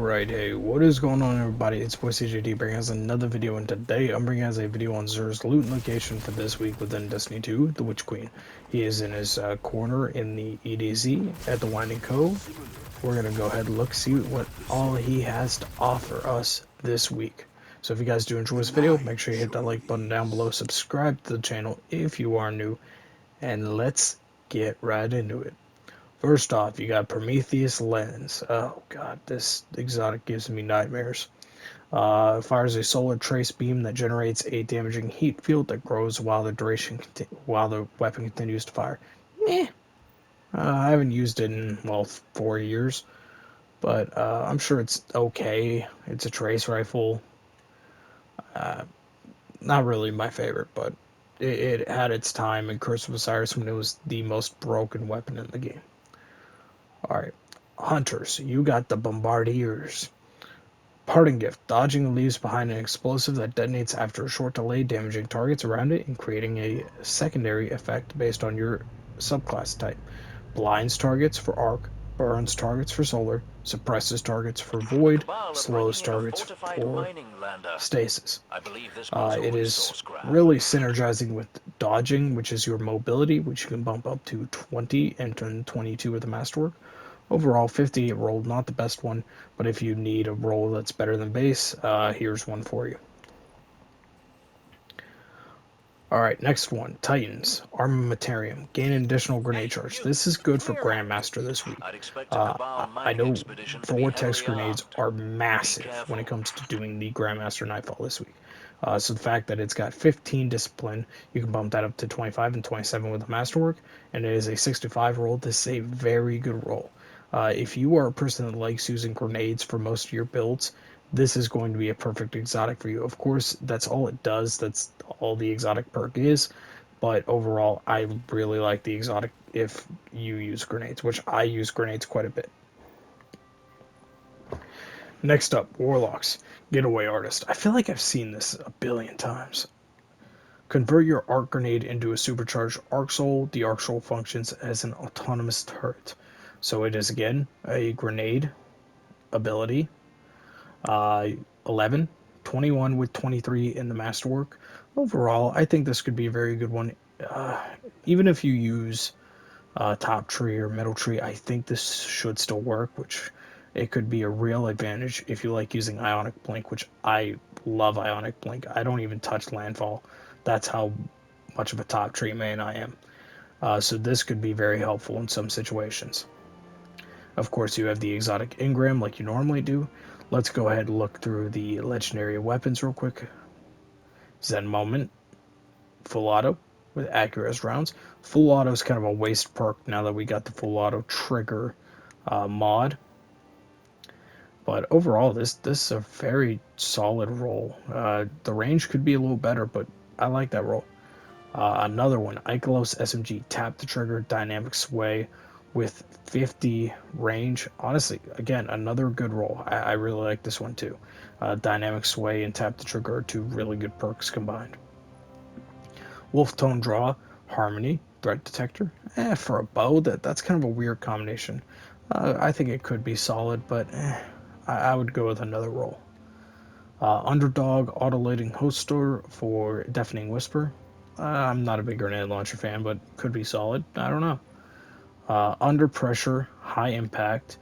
Alright, hey, what is going on everybody? It's boy CJD bringing us another video, and today I'm bringing us a video on Zer's loot location for this week within Destiny 2, the Witch Queen. He is in his corner in the EDZ at the Winding Cove. We're going to go ahead and look, see what all he has to offer us this week. So if you guys do enjoy this video, make sure you hit that like button down below, subscribe to the channel if you are new, and let's get right into it. First off, you got Prometheus Lens. Oh god, this exotic gives me nightmares. Fires a solar trace beam that generates a damaging heat field that grows while the weapon continues to fire. Meh. I haven't used it in, well, 4 years, but I'm sure it's okay. It's a trace rifle. Uh, Not really my favorite, but it had its time in Curse of Osiris when it was the most broken weapon in the game. Alright, Hunters, you got the Bombardiers. Parting Gift, dodging the leaves behind an explosive that detonates after a short delay, damaging targets around it and creating a secondary effect based on your subclass type. Blinds targets for arc, burns targets for solar, suppresses targets for void, slows targets for stasis. It is really synergizing with dodging, which is your mobility, which you can bump up to 20 and turn 22 with the masterwork. Overall, 58 roll, not the best one, but if you need a roll that's better than base, here's one for you. Alright, next one, Titans, Armamentarium, gain an additional grenade charge. This is good for Grandmaster this week. I know Vortex grenades are massive when it comes to doing the Grandmaster Nightfall this week. So the fact that it's got 15 discipline, you can bump that up to 25 and 27 with the Masterwork, and it is a 65 roll. This is a very good roll. If you are a person that likes using grenades for most of your builds, this is going to be a perfect exotic for you. Of course, that's all it does. That's all the exotic perk is. But overall, I really like the exotic if you use grenades, which I use grenades quite a bit. Next up, Warlocks, Getaway Artist. I feel like I've seen this a billion times. Convert your arc grenade into a supercharged arc soul. The arc soul functions as an autonomous turret. So it is, again, a grenade ability. 11, 21 with 23 in the masterwork. Overall, I think this could be a very good one. Even if you use top tree or middle tree, I think this should still work, which it could be a real advantage if you like using Ionic Blink, which I love Ionic Blink. I don't even touch Landfall. That's how much of a top tree man I am. So this could be very helpful in some situations. Of course, you have the exotic engram like you normally do. Let's go ahead and look through the legendary weapons real quick. Zen Moment, full auto with accurate rounds. Full auto is kind of a waste perk now that we got the full auto trigger mod. But overall, this is a very solid roll. The range could be a little better, but I like that roll. Another one, Ikelos SMG, tap the trigger, dynamic sway with 50 range. Honestly, again, another good roll. I really like this one too. Dynamic sway and tap the trigger are two really good perks combined. Wolf Tone Draw, Harmony, Threat Detector. For a bow, that's kind of a weird combination. I think it could be solid, but I would go with another roll. Underdog, Autolating Host Store for Deafening Whisper. I'm not a big grenade launcher fan, but could be solid. I don't know. Under Pressure, High Impact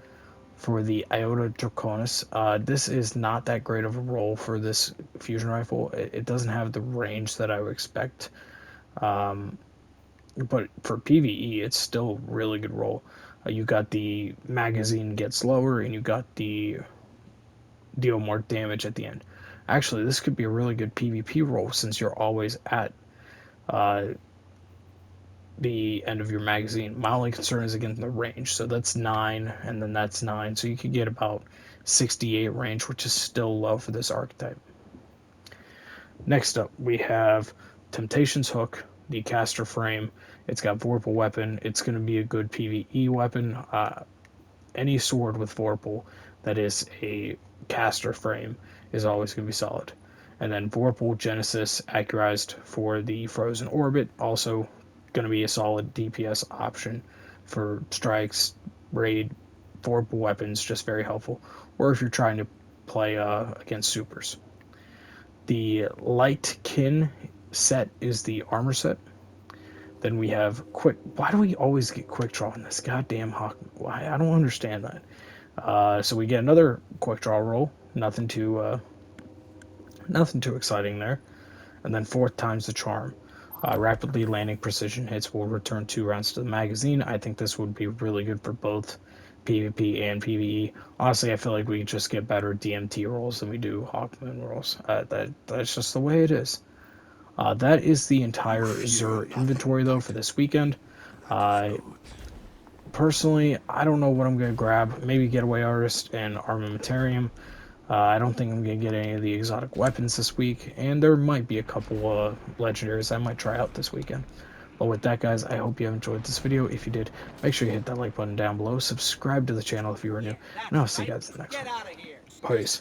for the Iota Draconis. This is not that great of a roll for this fusion rifle. It doesn't have the range that I would expect. But for PvE, it's still a really good roll. You got the magazine gets lower, and you got the deal more damage at the end. Actually, this could be a really good PvP roll since you're always at the end of your magazine. My only concern is again the range. So that's 9, and then that's 9. So you could get about 68 range, which is still low for this archetype. Next up, we have Temptation's Hook, the caster frame. It's got Vorpal weapon. It's going to be a good PvE weapon. Any sword with Vorpal that is a caster frame is always going to be solid. And then Vorpal Genesis, accurized for the Frozen Orbit, also going to be a solid DPS option for strikes, raid, for weapons, just very helpful. Or if you're trying to play against supers. The light kin set is the armor set. Then we have quick. Why do we always get quick draw in this goddamn hawk? Why, I don't understand that. So we get another quick draw roll. Nothing too exciting there. And then fourth time's the charm. Rapidly landing precision hits will return 2 rounds to the magazine. I think this would be really good for both PvP and PvE. Honestly, I feel like we just get better DMT rolls than we do hawkmoon rolls. That's just the way it is. That is the entire Zur inventory, though, for this weekend. Personally, I don't know what I'm going to grab. Maybe Getaway Artist and Armamentarium. I don't think I'm going to get any of the exotic weapons this week, and there might be a couple legendaries I might try out this weekend. But with that, guys, I hope you have enjoyed this video. If you did, make sure you hit that like button down below, subscribe to the channel if you are new, and I'll see you guys in the next one. Peace.